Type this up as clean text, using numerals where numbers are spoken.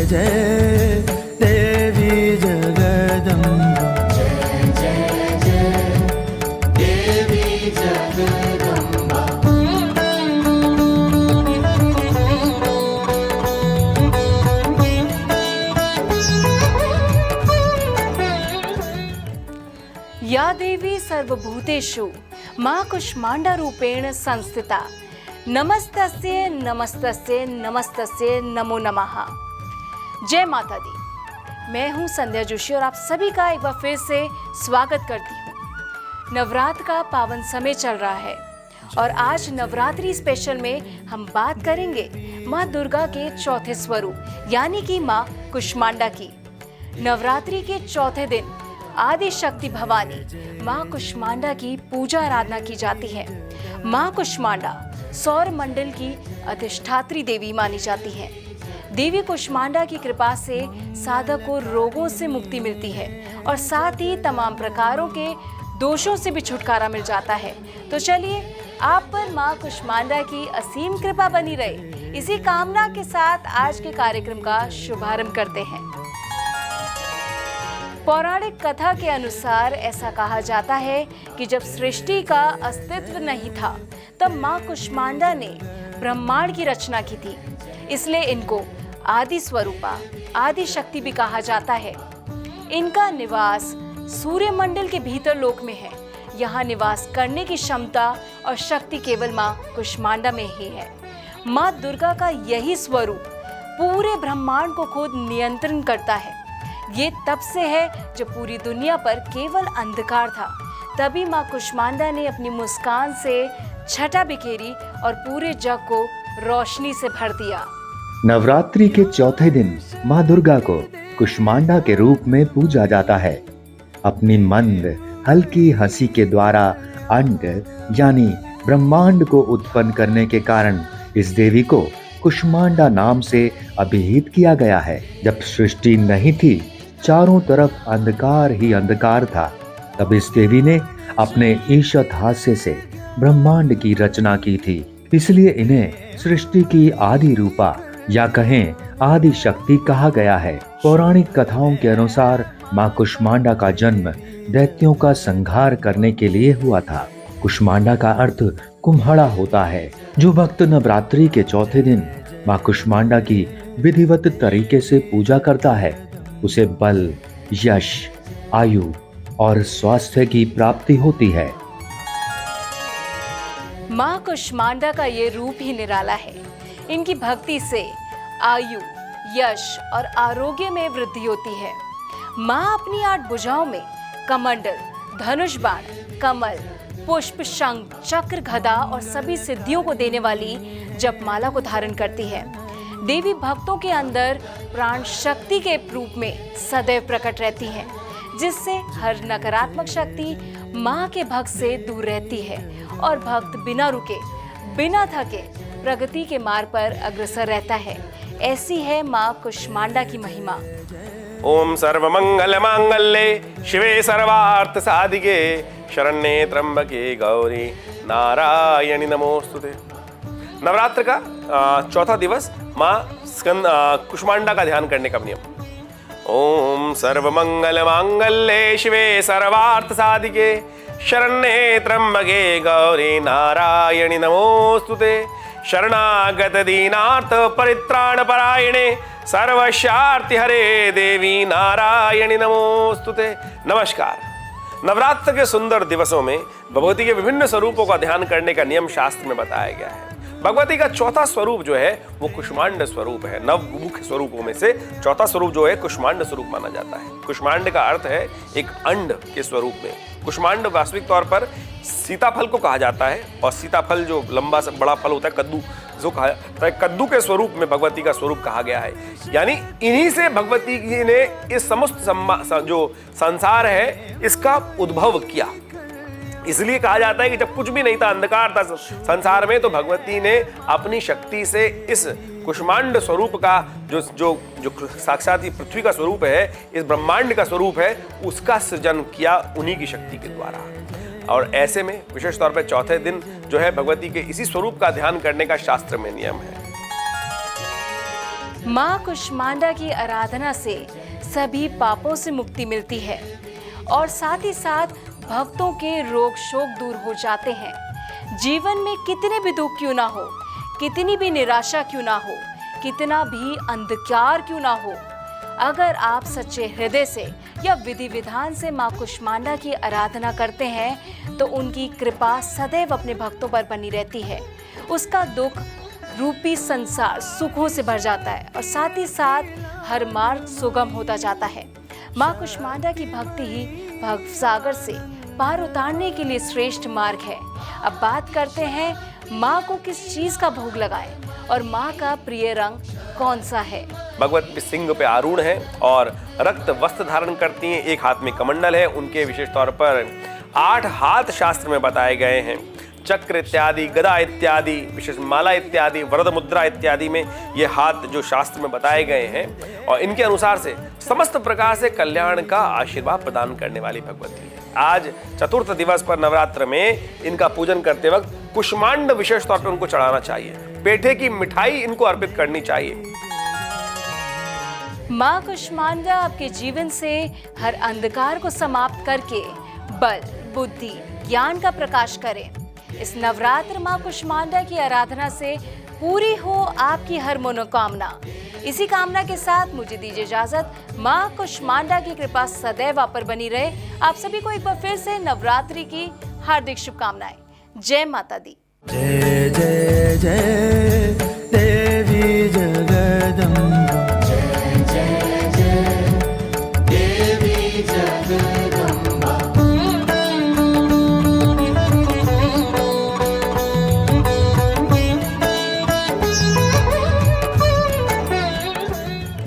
जय देवी जगदम्बा। जय जय जय देवी जगदम्बा। या देवी सर्वभूतेषु मां कुष्मांडा रूपेण संस्थिता। नमस्तस्ये नमस्तस्ये नमस्तस्ये नमो नमः। जय माता दी। मैं हूं संध्या जोशी और आप सभी का एक बार फिर से स्वागत करती हूं। नवरात्र का पावन समय चल रहा है और आज नवरात्रि स्पेशल में हम बात करेंगे मां दुर्गा के चौथे स्वरूप यानी कि मां कुष्मांडा की। नवरात्रि के चौथे दिन आदि शक्ति भवानी मां कुष्मांडा की पूजा आराधना की जाती है। मां कुष्मांडा सौर मंडल की अधिष्ठात्री देवी मानी जाती है। देवी कुष्मांडा की कृपा से साधक को रोगों से मुक्ति मिलती है और साथ ही तमाम प्रकारों के दोषों से भी छुटकारा मिल जाता है। तो चलिए आप पर मां कुष्मांडा की असीम कृपा बनी रहे, इसी कामना के साथ आज के कार्यक्रम का शुभारंभ करते हैं। पौराणिक कथा के अनुसार ऐसा कहा जाता है कि जब सृष्टि का अस्तित्व नहीं था तब मां कुष्मांडा ने ब्रह्मांड की रचना की थी। इसलिए इनको आदि स्वरूपा, आदि शक्ति भी कहा जाता है। इनका निवास सूर्य मंडल के भीतर लोक में है। यहाँ निवास करने की क्षमता और शक्ति केवल मां कुष्मांडा में ही है। मां दुर्गा का यही स्वरूप पूरे ब्रह्मांड को खुद नियंत्रण करता है। ये तब से है जब पूरी दुनिया पर केवल अंधकार था, तभी मां कुष्मांडा ने अपनी मुस्कान से छटा बिखेरी और पूरे जग को रोशनी से भर दिया। नवरात्रि के चौथे दिन मां दुर्गा को कुष्मांडा के रूप में पूजा जाता है। अपनी मंद हल्की हंसी के द्वारा अंड यानी ब्रह्मांड को उत्पन्न करने के कारण इस देवी को कुष्मांडा नाम से अभिहित किया गया है। जब सृष्टि नहीं थी, चारों तरफ अंधकार ही अंधकार था, तब इस देवी ने अपने ईशत हास्य से ब्रह्मांड की रचना की थी। इसलिए इन्हें सृष्टि की आदि रूपा या कहें आदि शक्ति कहा गया है। पौराणिक कथाओं के अनुसार मां कुष्मांडा का जन्म दैत्यों का संहार करने के लिए हुआ था। कुष्मांडा का अर्थ कुम्हड़ा होता है। जो भक्त नवरात्रि के चौथे दिन मां कुष्मांडा की विधिवत तरीके से पूजा करता है, उसे बल, यश, आयु और स्वास्थ्य की प्राप्ति होती है। मां कुष्मांडा का ये रूप ही निराला है। इनकी भक्ति से आयु, यश और आरोग्य में वृद्धि होती है। मां अपनी 8 भुजाओं में कमंडल, धनुष बाण, कमल, पुष्प, शंख, चक्र, गदा और सभी सिद्धियों को देने वाली जपमाला को धारण करती है। देवी भक्तों के अंदर प्राण शक्ति के रूप में सदैव प्रकट रहती है, जिससे हर नकारात्मक शक्ति मां के भक्त से दूर रहती है और भक्त बिना रुके, बिना थके प्रगति के मार्ग पर अग्रसर रहता है। ऐसी है मां कुष्मांडा की महिमा। ओम सर्वमंगल मांगल्ये शिवे सर्वार्थ साधिके शरण्ये त्र्यंबके गौरी नारायणी नमोस्तुते। नवरात्र का चौथा दिवस मां कुष्मांडा का ध्यान करने का नियम। ओम सर्वमंगल मांगल्ये शिवे सर्वार्थ साधिके शरण्ये त्र्यंबके गौरी नारायणी नमोस्तुते। शरणागत दीनार्थ परित्राण परायणे सर्वशार्ति हरे देवी नारायणी नमोस्तुते। नमस्कार। नवरात्र के सुंदर दिवसों में भगवती के विभिन्न स्वरूपों का ध्यान करने का नियम शास्त्र में बताया गया है। भगवती का चौथा स्वरूप जो है वो कुष्मांड स्वरूप है। नवमुख स्वरूपों में से चौथा स्वरूप जो है कुष्मांड स्वरूप माना जाता है। कुष्मांड का अर्थ है एक अंड के स्वरूप में। कुष्मांड वास्तविक तौर पर सीताफल को कहा जाता है और सीताफल जो लंबा सा बड़ा फल होता है, कद्दू जो कहा जाता है, कद्दू के स्वरूप में भगवती का स्वरूप कहा गया है। यानी इन्हीं से भगवती जी ने इस समस्त जो संसार है इसका उद्भव किया। इसलिए कहा जाता है कि जब कुछ भी नहीं था, अंधकार था संसार में, तो भगवती ने अपनी शक्ति से इस कुष्मांड स्वरूप का जो जो जो साक्षात ही पृथ्वी का स्वरूप है, इस ब्रह्मांड का स्वरूप है, उसका सृजन किया उन्हीं की शक्ति के द्वारा। और ऐसे में विशेष तौर पर चौथे दिन जो है भगवती के इसी स्वरूप का ध्यान करने का शास्त्र में नियम है। माँ कुष्मांडा की आराधना से सभी पापों से मुक्ति मिलती है और साथ ही साथ भक्तों के रोग शोक दूर हो जाते हैं। जीवन में कितने भी दुख क्यों ना हो, कितनी भी निराशा क्यों ना हो, कितना भी अंधकार क्यों ना हो, अगर आप सच्चे हृदय से या विधि विधान से माँ कुष्मांडा की आराधना करते हैं तो उनकी कृपा सदैव अपने भक्तों पर बनी रहती है। उसका दुख रूपी संसार सुखों से भर जाता है और साथ ही साथ हर मार्ग सुगम होता जाता है। माँ कुष्मांडा की भक्ति ही भव सागर से पार उतारने के लिए श्रेष्ठ मार्ग है। अब बात करते हैं माँ को किस चीज का भोग लगाएं और माँ का प्रिय रंग कौन सा है। भगवत सिंह पे आरूढ़ है और रक्त वस्त्र धारण करती हैं, एक हाथ में कमंडल है। उनके विशेष तौर पर 8 हाथ शास्त्र में बताए गए हैं। चक्र इत्यादि, गदा इत्यादि, विशेष माला इत्यादि, वरद मुद्रा इत्यादि में ये हाथ जो शास्त्र में बताए गए हैं और इनके अनुसार से समस्त प्रकार से कल्याण का आशीर्वाद प्रदान करने वाली भगवती है। आज चतुर्थ दिवस पर नवरात्र में इनका पूजन करते वक्त कुष्मांड विशेष तौर पर उनको चढ़ाना चाहिए। पेठे की मिठाई इनको अर्पित करनी चाहिए। माँ कुष्मांडा आपके जीवन से हर अंधकार को समाप्त करके बल, बुद्धि, ज्ञान का प्रकाश करें। इस नवरात्र माँ कुष्मांडा की आराधना से पूरी हो आपकी हर मनोकामना। इसी कामना के साथ मुझे दीजिए इजाजत। माँ कुष्मांडा की कृपा सदैव आप पर बनी रहे। आप सभी को एक बार फिर से नवरात्रि की हार्दिक शुभकामनाएं। जय माता दी। जय जय जय देवी जय